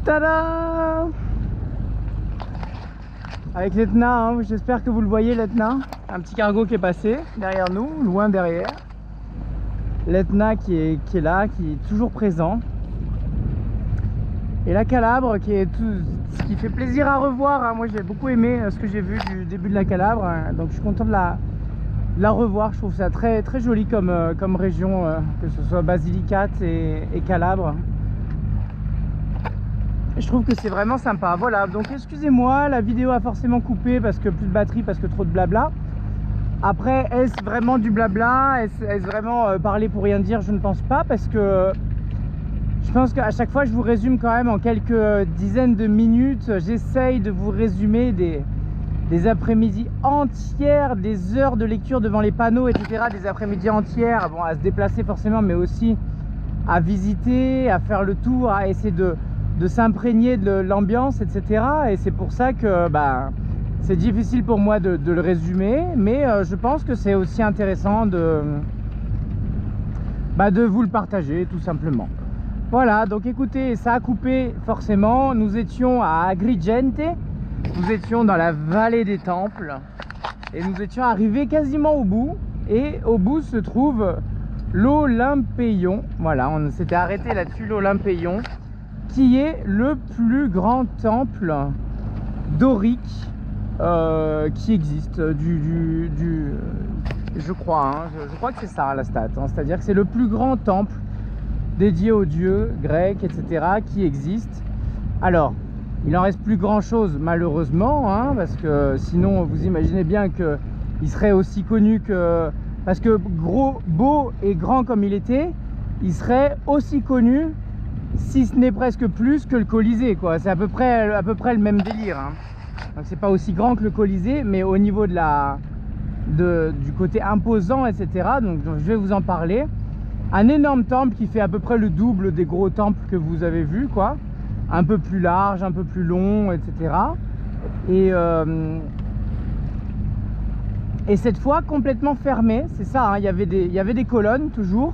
Tada! Avec l'Etna, hein, j'espère que vous le voyez, l'Etna. Un petit cargo qui est passé derrière nous, loin derrière. L'Etna qui est là, qui est toujours présent. Et la Calabre qui est ce qui fait plaisir à revoir, hein. Moi j'ai beaucoup aimé ce que j'ai vu du début de la Calabre, hein. Donc je suis content de la revoir. Je trouve ça très joli comme région, que ce soit Basilicate et Calabre. Je trouve que c'est vraiment sympa. Voilà, donc excusez-moi, la vidéo a forcément coupé parce que plus de batterie, parce que trop de blabla. Après, est-ce vraiment du blabla? Est-ce vraiment parler pour rien dire? Je ne pense pas, parce que je pense qu'à chaque fois je vous résume quand même en quelques dizaines de minutes. J'essaye de vous résumer des après-midi entières, des heures de lecture devant les panneaux, etc. Des après-midi entières, bon, à se déplacer forcément, mais aussi à visiter, à faire le tour, à essayer de s'imprégner de l'ambiance, etc. Et c'est pour ça que c'est difficile pour moi de le résumer, mais je pense que c'est aussi intéressant de vous le partager, tout simplement. Voilà, donc écoutez, ça a coupé forcément. Nous étions à Agrigente, nous étions dans la vallée des temples, et nous étions arrivés quasiment au bout. Et au bout se trouve l'Olympéion. Voilà, on s'était arrêté là-dessus, l'Olympéion, qui est le plus grand temple dorique qui existe je crois, hein, je crois que c'est ça la stat, hein, c'est-à-dire que c'est le plus grand temple dédié aux dieux grecs, etc., qui existe. Alors, il en reste plus grand chose malheureusement, hein, parce que sinon vous imaginez bien que il serait aussi connu que, parce que gros, beau et grand comme il était, il serait aussi connu, si ce n'est presque plus, que le Colisée, quoi. C'est à peu près le même délire, hein. Donc c'est pas aussi grand que le Colisée, mais au niveau du côté imposant, etc. Donc je vais vous en parler. Un énorme temple qui fait à peu près le double des gros temples que vous avez vus, quoi. Un peu plus large, un peu plus long, etc. Et cette fois complètement fermé, c'est ça, hein. Il y avait des colonnes toujours,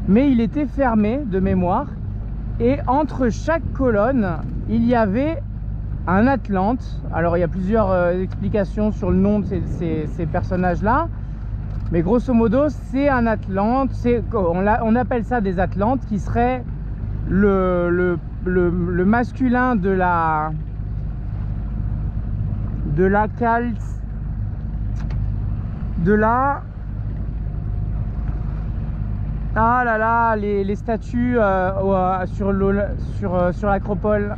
mais il était fermé de mémoire. Et entre chaque colonne, il y avait un Atlante. Alors il y a plusieurs explications sur le nom de ces personnages-là, mais grosso modo c'est un Atlante. On appelle ça des Atlantes, qui serait le masculin de la ah là là, les statues sur l'Acropole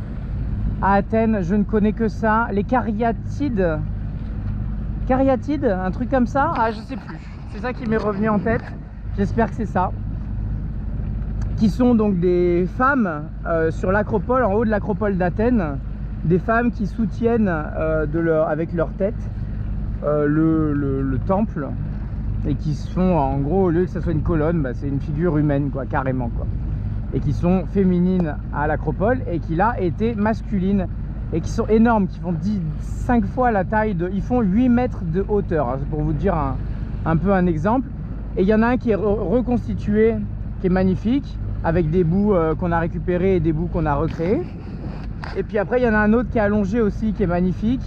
à Athènes, je ne connais que ça. Les cariatides, un truc comme ça. Ah, je sais plus. C'est ça qui m'est revenu en tête. J'espère que c'est ça. Qui sont donc des femmes sur l'Acropole, en haut de l'Acropole d'Athènes. Des femmes qui soutiennent avec leur tête le temple. Et qui sont, en gros, au lieu que ça soit une colonne, c'est une figure humaine, quoi, carrément, quoi. Et qui sont féminines à l'Acropole, et qui là étaient masculines, et qui sont énormes, qui font 5 fois la taille ils font 8 mètres de hauteur, hein, pour vous dire un peu un exemple. Et il y en a un qui est reconstitué, qui est magnifique, avec des bouts qu'on a récupérés et des bouts qu'on a recréés. Et puis après il y en a un autre qui est allongé aussi, qui est magnifique.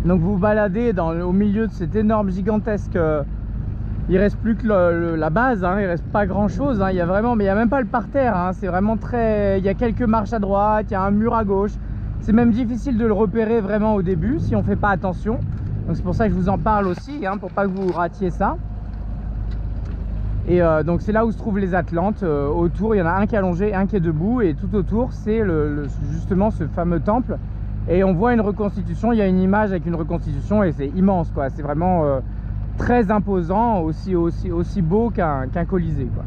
Donc vous vous baladez au milieu de cet énorme gigantesque, il reste plus que la base, hein, il reste pas grand chose, hein, il y a vraiment, mais il y a même pas le parterre, hein, c'est vraiment il y a quelques marches à droite, il y a un mur à gauche. C'est même difficile de le repérer vraiment au début si on fait pas attention. Donc c'est pour ça que je vous en parle aussi, hein, pour pas que vous ratiez ça. Et donc c'est là où se trouvent les Atlantes. Autour il y en a un qui est allongé, un qui est debout, et tout autour c'est justement ce fameux temple. Et on voit une reconstitution, il y a une image avec une reconstitution, et c'est immense, quoi. C'est vraiment très imposant, aussi beau qu'un Colisée, quoi.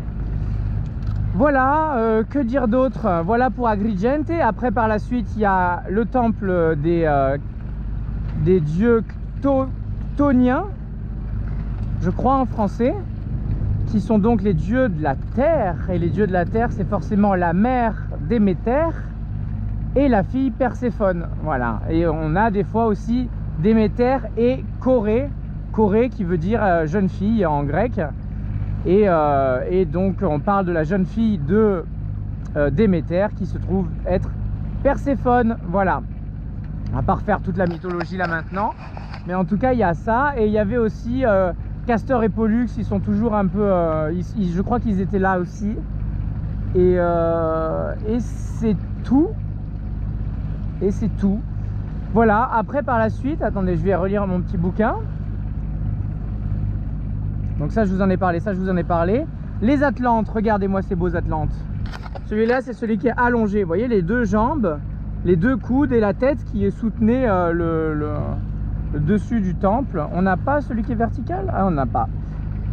Voilà, que dire d'autre? Voilà pour Agrigente. Après, par la suite, il y a le temple des dieux chtoniens, je crois en français, qui sont donc les dieux de la terre. Et les dieux de la terre, c'est forcément la mère Déméter et la fille Perséphone. Voilà. Et on a des fois aussi Déméter et Choré, qui veut dire jeune fille en grec. Et donc on parle de la jeune fille de Déméter, qui se trouve être Perséphone, voilà. On va pas refaire toute la mythologie là maintenant, mais en tout cas il y a ça. Et il y avait aussi Castor et Pollux, ils sont toujours un peu je crois qu'ils étaient là aussi. Et c'est tout. Et c'est tout. Voilà, après par la suite, attendez, je vais relire mon petit bouquin. Donc ça je vous en ai parlé, ça je vous en ai parlé. Les Atlantes, regardez-moi ces beaux Atlantes. Celui-là c'est celui qui est allongé, vous voyez les deux jambes, les deux coudes et la tête qui soutenait le dessus du temple. On n'a pas celui qui est vertical? Ah, on n'a pas.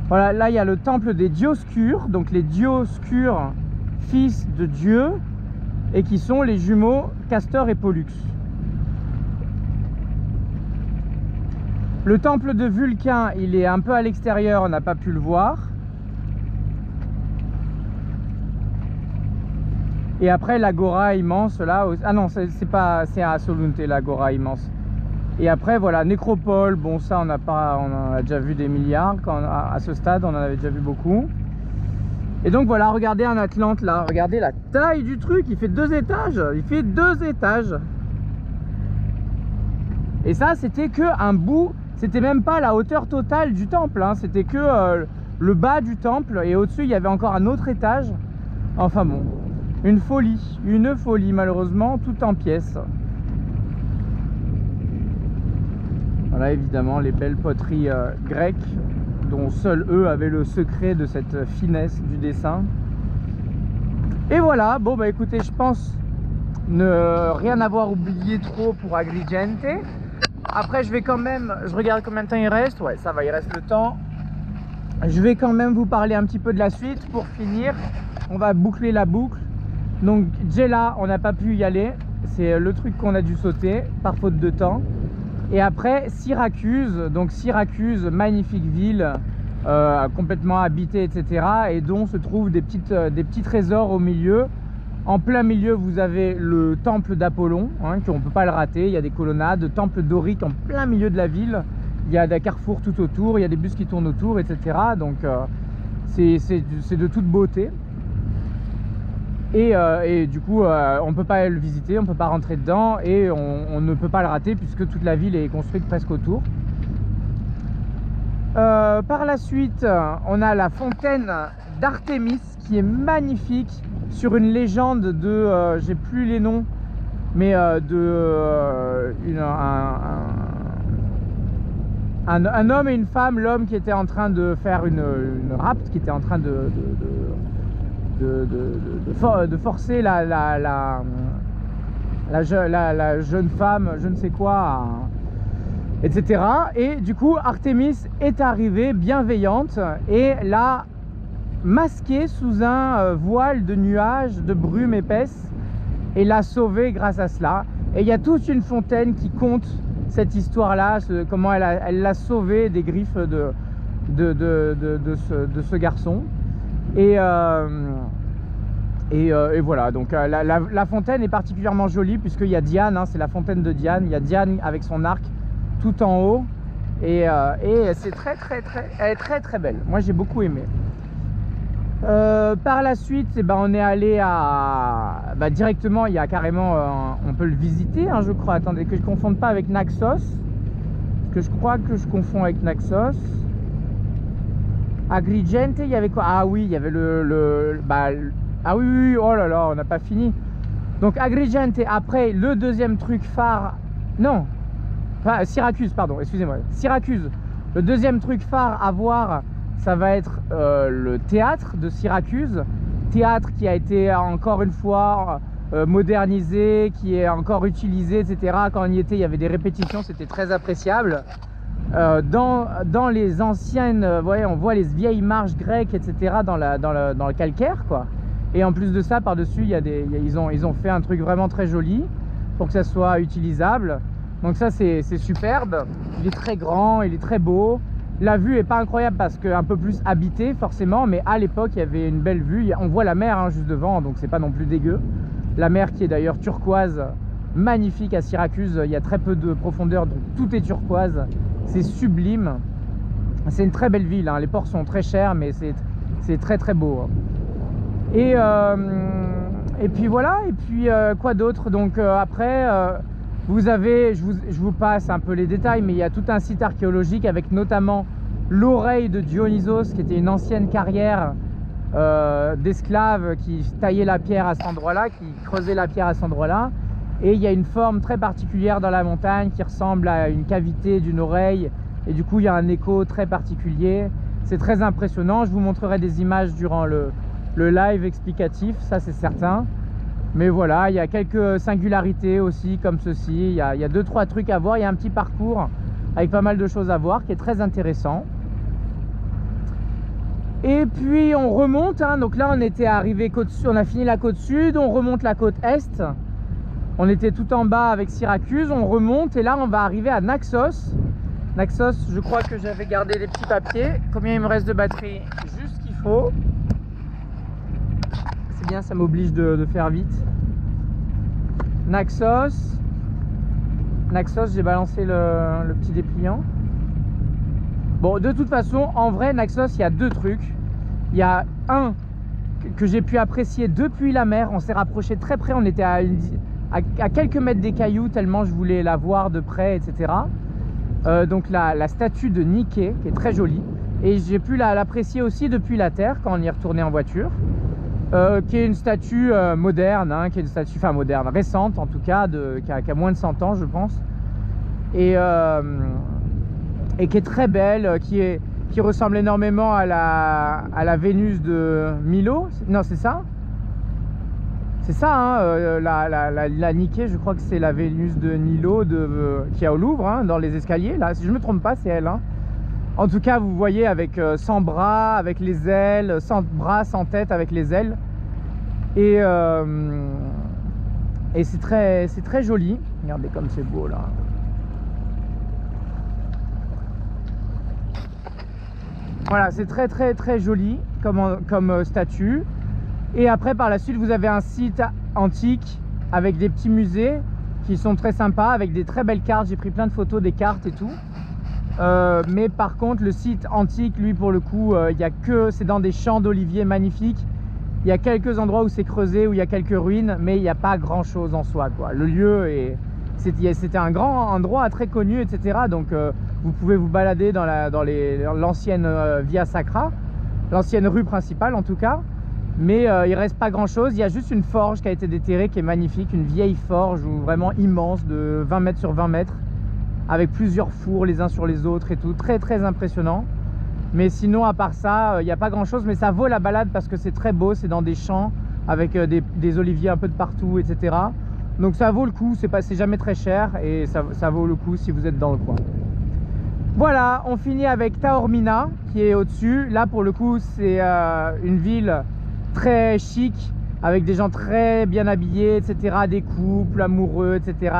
Voilà, là il y a le temple des Dioscures, donc les Dioscures, fils de Dieu, et qui sont les jumeaux Castor et Pollux. Le temple de Vulcain, il est un peu à l'extérieur, on n'a pas pu le voir. Et après l'agora immense là, ah non, c'est à Solunte l'agora immense. Et après voilà, nécropole, bon ça on en a déjà vu des milliards, à ce stade on en avait déjà vu beaucoup. Et donc voilà, regardez un Atlante là, regardez la taille du truc, il fait 2 étages, il fait 2 étages. Et ça c'était que un bout, c'était même pas la hauteur totale du temple, hein, c'était que le bas du temple, et au-dessus il y avait encore un autre étage. Enfin bon, une folie malheureusement, tout en pièces. Voilà évidemment les belles poteries grecques, dont seuls eux avaient le secret de cette finesse du dessin. Et voilà, bon bah écoutez, je pense ne rien avoir oublié trop pour Agrigente. Après je vais quand même, je regarde combien de temps il reste, ouais ça va, il reste le temps. Je vais quand même vous parler un petit peu de la suite pour finir. On va boucler la boucle. Donc Gela, on n'a pas pu y aller, c'est le truc qu'on a dû sauter par faute de temps. Et après Syracuse, donc Syracuse, magnifique ville, complètement habitée, etc. Et dont se trouvent des petits trésors au milieu. En plein milieu, vous avez le temple d'Apollon, hein, qu'on ne peut pas le rater. Il y a des colonnades, temple dorique en plein milieu de la ville. Il y a des carrefours tout autour, il y a des bus qui tournent autour, etc. Donc c'est de toute beauté. Et du coup, on ne peut pas le visiter, on ne peut pas rentrer dedans et on ne peut pas le rater puisque toute la ville est construite presque autour. Par la suite, on a la fontaine d'Artémis qui est magnifique sur une légende de, j'ai plus les noms, mais un homme et une femme, l'homme qui était en train de faire une rapte, qui était en train de forcer la jeune femme, je ne sais quoi, etc. Et du coup Artémis est arrivée bienveillante et l'a masquée sous un voile de nuages, de brume épaisse, et l'a sauvée grâce à cela. Et il y a toute une fontaine qui compte cette histoire là, comment elle l'a sauvée des griffes de ce garçon. Et voilà, donc la fontaine est particulièrement jolie puisqu'il y a Diane, hein, c'est la fontaine de Diane. Il y a Diane avec son arc tout en haut et c'est elle est très belle. Moi j'ai beaucoup aimé. Par la suite, on est allé à directement, il y a carrément on peut le visiter, hein, je crois. Attendez que je ne confonde pas avec Naxos, que je crois que je confonds avec Naxos. Agrigente, il y avait quoi? Ah oui, il y avait ah oui, oh là là, on n'a pas fini. Donc Agrigente, après le deuxième truc phare, non, enfin Syracuse, pardon, excusez-moi, Syracuse, le deuxième truc phare à voir, ça va être le théâtre de Syracuse, théâtre qui a été encore une fois modernisé, qui est encore utilisé, etc. Quand on y était, il y avait des répétitions, c'était très appréciable. Dans les anciennes, ouais, on voit les vieilles marches grecques, etc. dans le calcaire, quoi. Et en plus de ça, par-dessus, ils ont fait un truc vraiment très joli pour que ça soit utilisable. Donc ça, c'est superbe. Il est très grand, il est très beau. La vue est pas incroyable parce qu'un peu plus habité forcément, mais à l'époque, il y avait une belle vue. On voit la mer, hein, juste devant, donc c'est pas non plus dégueu. La mer qui est d'ailleurs turquoise, magnifique à Syracuse. Il y a très peu de profondeur, donc tout est turquoise. C'est sublime. C'est une très belle ville, hein. Les ports sont très chers, mais c'est très beau. Et Et puis voilà, et puis quoi d'autre? Donc après, vous avez, je vous passe un peu les détails, mais il y a tout un site archéologique avec notamment l'oreille de Dionysos, qui était une ancienne carrière d'esclaves qui taillaient la pierre à cet endroit-là, qui creusaient la pierre à cet endroit-là. Et il y a une forme très particulière dans la montagne qui ressemble à une cavité d'une oreille. Et du coup, il y a un écho très particulier. C'est très impressionnant. Je vous montrerai des images durant le live explicatif, ça c'est certain. Mais voilà, il y a quelques singularités aussi comme ceci. Il y a 2-3 trucs à voir. Il y a un petit parcours avec pas mal de choses à voir qui est très intéressant. Et puis on remonte, hein. Donc là on était arrivé côte sud, on a fini la côte sud, on remonte la côte est. On était tout en bas avec Syracuse, on remonte et là on va arriver à Naxos. Naxos, je crois que j'avais gardé les petits papiers. Combien il me reste de batterie? Juste ce qu'il faut. C'est bien, ça m'oblige de faire vite. Naxos. Naxos, j'ai balancé le petit dépliant. Bon, de toute façon, en vrai, Naxos, il y a 2 trucs. Il y a un que j'ai pu apprécier depuis la mer. On s'est rapproché très près. On était à quelques mètres des cailloux, tellement je voulais la voir de près, etc. Donc la statue de Niké, qui est très jolie. Et j'ai pu l'apprécier aussi depuis la terre, quand on y est retourné en voiture. Qui est une statue moderne, hein, qui est une statue, enfin moderne, récente en tout cas, qui a moins de 100 ans, je pense. Et qui est très belle, qui ressemble énormément à la Vénus de Milo. Non, c'est ça? C'est ça, hein, la Niké, je crois que c'est la Vénus de Milo qui est au Louvre, hein, dans les escaliers. Là, si je ne me trompe pas, c'est elle. Hein. En tout cas, vous voyez avec 100 bras, avec les ailes, 100 bras, 100 têtes avec les ailes. Et c'est très joli. Regardez comme c'est beau là. Voilà, c'est très joli comme statue. Et après, par la suite, vous avez un site antique avec des petits musées qui sont très sympas, avec des très belles cartes. J'ai pris plein de photos des cartes et tout. Mais par contre, le site antique, lui, pour le coup, c'est dans des champs d'oliviers magnifiques. Il y a quelques endroits où c'est creusé, où il y a quelques ruines, mais il n'y a pas grand chose en soi, quoi. Le lieu c'était un grand endroit très connu, etc. Donc vous pouvez vous balader dans l'ancienne Via Sacra, l'ancienne rue principale en tout cas. Mais il reste pas grand chose. Il y a juste une forge qui a été déterrée, qui est magnifique, une vieille forge vraiment immense de 20 mètres sur 20 mètres, avec plusieurs fours les uns sur les autres et tout, très impressionnant. Mais sinon, à part ça, il n'y a pas grand chose, mais ça vaut la balade parce que c'est très beau, c'est dans des champs avec des oliviers un peu de partout, etc. Donc ça vaut le coup, c'est jamais très cher et ça vaut le coup si vous êtes dans le coin. Voilà, on finit avec Taormina qui est au-dessus. Là pour le coup, c'est une ville très chic avec des gens très bien habillés, etc. Des couples amoureux, etc.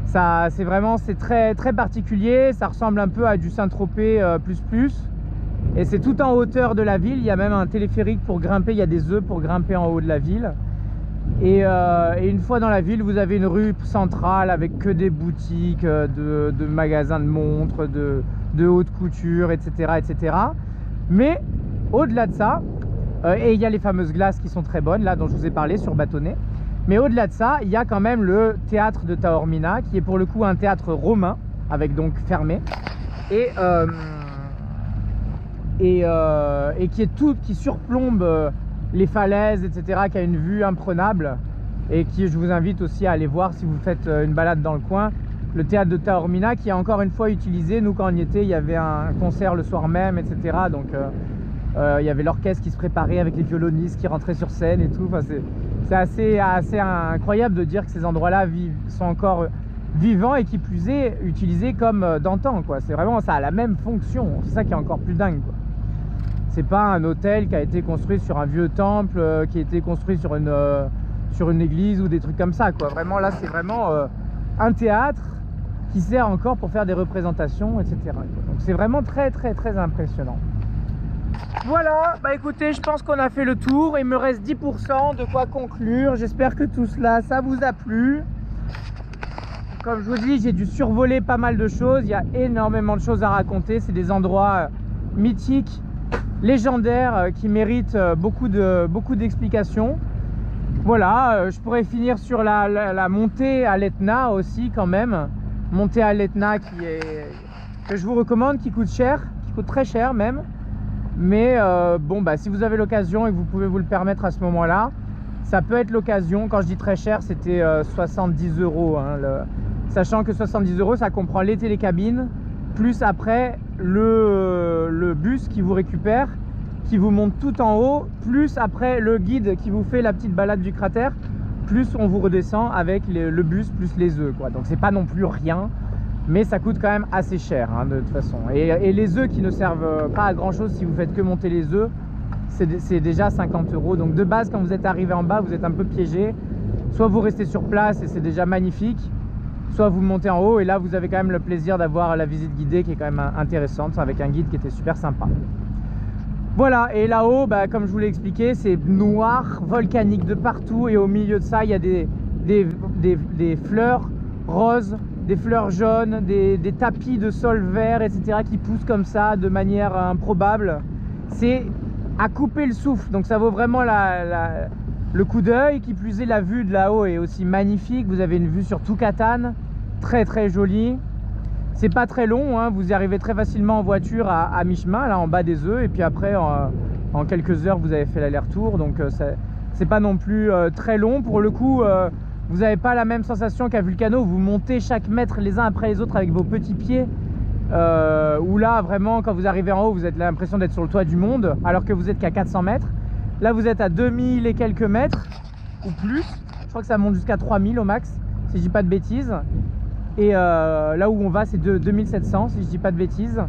C'est très particulier. Ça ressemble un peu à du Saint-Tropez plus. Et c'est tout en hauteur de la ville. Il y a même un téléphérique pour grimper. Il y a des œufs pour grimper en haut de la ville. Et une fois dans la ville, vous avez une rue centrale avec que des boutiques de magasins de montres, de haute couture, etc. Mais au-delà de ça, et il y a les fameuses glaces qui sont très bonnes, là dont je vous ai parlé sur Bâtonnet. Mais au-delà de ça, il y a quand même le théâtre de Taormina, qui est pour le coup un théâtre romain, avec donc fermé, et qui surplombe les falaises, etc., qui a une vue imprenable, et qui, je vous invite aussi à aller voir si vous faites une balade dans le coin. Le théâtre de Taormina, qui est encore une fois utilisé. Nous, quand on y était, il y avait un concert le soir même, etc. Donc il y avait l'orchestre qui se préparait avec les violonistes qui rentraient sur scène et tout. Enfin, c'est assez incroyable de dire que ces endroits-là sont encore vivants et qui plus est utilisés comme d'antan, quoi. C'est vraiment, ça a la même fonction. C'est ça qui est encore plus dingue, quoi. C'est pas un hôtel qui a été construit sur un vieux temple, qui a été construit sur une église ou des trucs comme ça, quoi. Vraiment, là, c'est vraiment un théâtre qui sert encore pour faire des représentations, etc. Donc c'est vraiment très impressionnant. Voilà, bah écoutez, je pense qu'on a fait le tour. Il me reste 10% de quoi conclure. J'espère que tout cela, ça vous a plu. Comme je vous dis, j'ai dû survoler pas mal de choses. Il y a énormément de choses à raconter. C'est des endroits mythiques, légendaires, qui méritent beaucoup d'explications. Voilà, je pourrais finir sur la montée à l'Etna aussi quand même. Montée à l'Etna que je vous recommande, qui coûte cher, qui coûte très cher même. Mais bon, bah, si vous avez l'occasion et que vous pouvez vous le permettre à ce moment-là, ça peut être l'occasion. Quand je dis très cher, c'était 70 €. Hein, sachant que 70 €, ça comprend les télécabines, plus après le bus qui vous récupère, qui vous monte tout en haut, plus après le guide qui vous fait la petite balade du cratère, plus on vous redescend avec le bus, plus les œufs, quoi. Donc c'est pas non plus rien, mais ça coûte quand même assez cher, hein, de toute façon. Et les œufs qui ne servent pas à grand chose si vous faites que monter les œufs, c'est déjà 50 €. Donc de base, quand vous êtes arrivé en bas, vous êtes un peu piégé. Soit vous restez sur place et c'est déjà magnifique, soit vous montez en haut et là vous avez quand même le plaisir d'avoir la visite guidée qui est quand même intéressante, avec un guide qui était super sympa. Voilà, et là-haut, bah, comme je vous l'ai expliqué, c'est noir, volcanique de partout, et au milieu de ça, il y a des fleurs roses, des fleurs jaunes, des tapis de sol vert, etc. qui poussent comme ça de manière improbable. C'est à couper le souffle, donc ça vaut vraiment le coup d'œil. Qui plus est, la vue de là-haut est aussi magnifique. Vous avez une vue sur tout Catane, très très jolie. C'est pas très long, hein, vous y arrivez très facilement en voiture à mi-chemin, là en bas des œufs, et puis après en quelques heures vous avez fait l'aller-retour, donc c'est pas non plus très long. Pour le coup, vous n'avez pas la même sensation qu'à Vulcano où vous montez chaque mètre les uns après les autres avec vos petits pieds, où là vraiment quand vous arrivez en haut vous avez l'impression d'être sur le toit du monde alors que vous êtes qu'à 400 mètres. Là vous êtes à 2000 et quelques mètres ou plus, je crois que ça monte jusqu'à 3000 au max si je dis pas de bêtises. Et là où on va, c'est de 2700 si je dis pas de bêtises.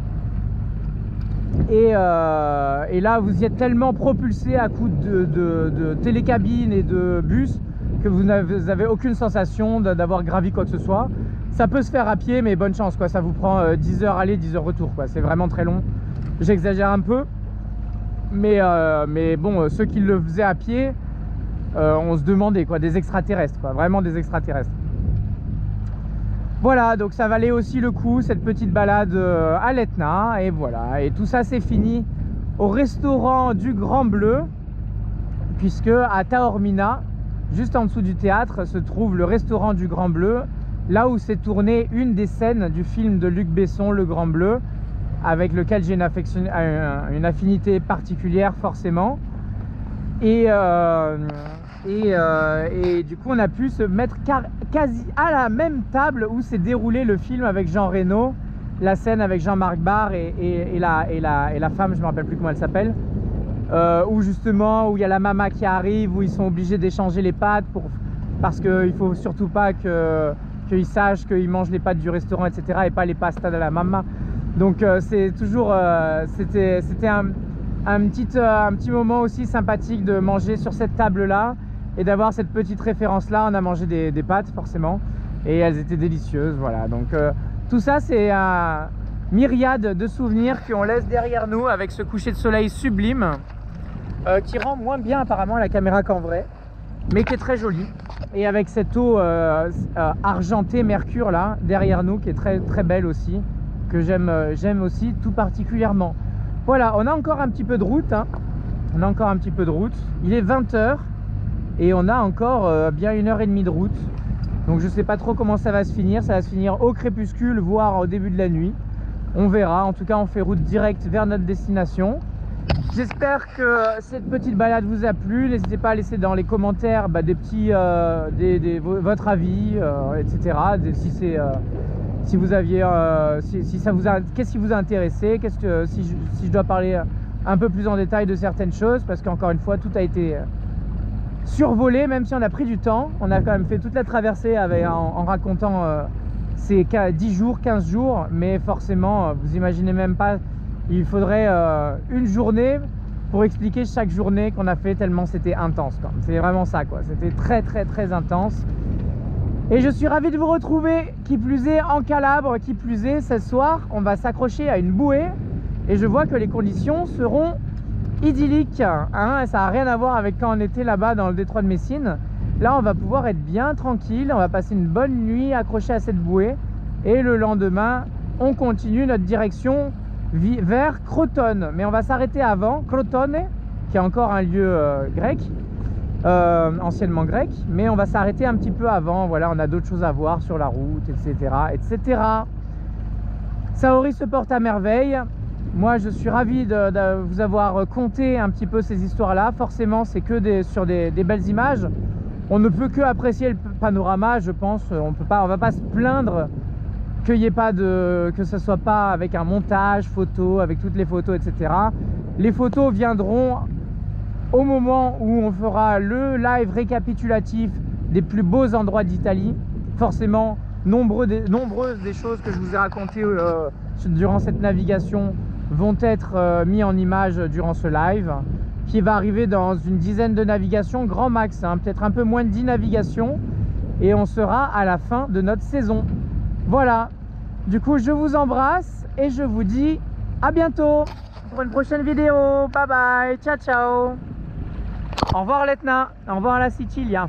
Et là vous y êtes tellement propulsé à coups de télécabine et de bus que vous n'avez aucune sensation d'avoir gravi quoi que ce soit. Ça peut se faire à pied, mais bonne chance, quoi. Ça vous prend 10 heures aller, 10 heures retour, quoi. C'est vraiment très long. J'exagère un peu, mais bon, ceux qui le faisaient à pied, on se demandait, quoi, des extraterrestres, quoi. Vraiment des extraterrestres. Voilà, donc ça valait aussi le coup, cette petite balade à l'Etna. Et voilà, et tout ça c'est fini au restaurant du Grand Bleu, puisque à Taormina, juste en dessous du théâtre, se trouve le restaurant du Grand Bleu, là où s'est tournée une des scènes du film de Luc Besson, Le Grand Bleu, avec lequel j'ai une affinité particulière forcément. Et du coup on a pu se mettre quasi à la même table où s'est déroulé le film avec Jean Reno, la scène avec Jean-Marc Barr et la femme, je ne me rappelle plus comment elle s'appelle, où justement où il y a la mama qui arrive, où ils sont obligés d'échanger les pâtes parce qu'il ne faut surtout pas qu'ils sachent qu'ils mangent les pâtes du restaurant, etc. et pas les pastas de la mama. Donc c'est toujours c'était un petit moment aussi sympathique de manger sur cette table là et d'avoir cette petite référence là. On a mangé des pâtes forcément et elles étaient délicieuses. Voilà, donc tout ça c'est un myriade de souvenirs qu'on laisse derrière nous avec ce coucher de soleil sublime qui rend moins bien apparemment à la caméra qu'en vrai, mais qui est très joli, et avec cette eau argentée mercure là derrière nous qui est très très belle aussi, que j'aime aussi tout particulièrement. Voilà, on a encore un petit peu de route, hein. On a encore un petit peu de route. Il est 20 h et on a encore bien 1h30 de route. Donc je sais pas trop comment ça va se finir. Ça va se finir au crépuscule, voire au début de la nuit. On verra. En tout cas, on fait route directe vers notre destination. J'espère que cette petite balade vous a plu. N'hésitez pas à laisser dans les commentaires des petits, votre avis, etc. Si vous aviez, si ça vous a, qu'est-ce qui vous a intéressé, si je dois parler un peu plus en détail de certaines choses, parce qu'encore une fois tout a été survolé, même si on a pris du temps. On a quand même fait toute la traversée en racontant ces 10 jours, 15 jours, mais forcément vous imaginez même pas, il faudrait une journée pour expliquer chaque journée qu'on a fait, tellement c'était intense. C'est vraiment ça, quoi. C'était très très très intense. Et je suis ravi de vous retrouver, qui plus est en Calabre, qui plus est ce soir on va s'accrocher à une bouée et je vois que les conditions seront idylliques, hein. Ça n'a rien à voir avec quand on était là-bas dans le détroit de Messine. Là on va pouvoir être bien tranquille, on va passer une bonne nuit accroché à cette bouée et le lendemain on continue notre direction vers Crotone, mais on va s'arrêter avant Crotone, qui est encore un lieu grec. anciennement grec, mais on va s'arrêter un petit peu avant. Voilà, on a d'autres choses à voir sur la route, etc., etc. Saori se porte à merveille. Moi, je suis ravi de vous avoir conté un petit peu ces histoires-là. Forcément, c'est que sur des belles images. On ne peut que apprécier le panorama, je pense. On va pas se plaindre qu'il n'y ait pas que ce soit pas avec un montage photo, avec toutes les photos, etc. Les photos viendront au moment où on fera le live récapitulatif des plus beaux endroits d'Italie. Forcément, nombreuses des choses que je vous ai racontées durant cette navigation vont être mis en image durant ce live qui va arriver dans une dizaine de navigations, grand max, hein, peut-être un peu moins de 10 navigations, et on sera à la fin de notre saison. Voilà, du coup je vous embrasse et je vous dis à bientôt pour une prochaine vidéo. Bye bye, ciao ciao. Au revoir l'Etna, au revoir la Sicilia.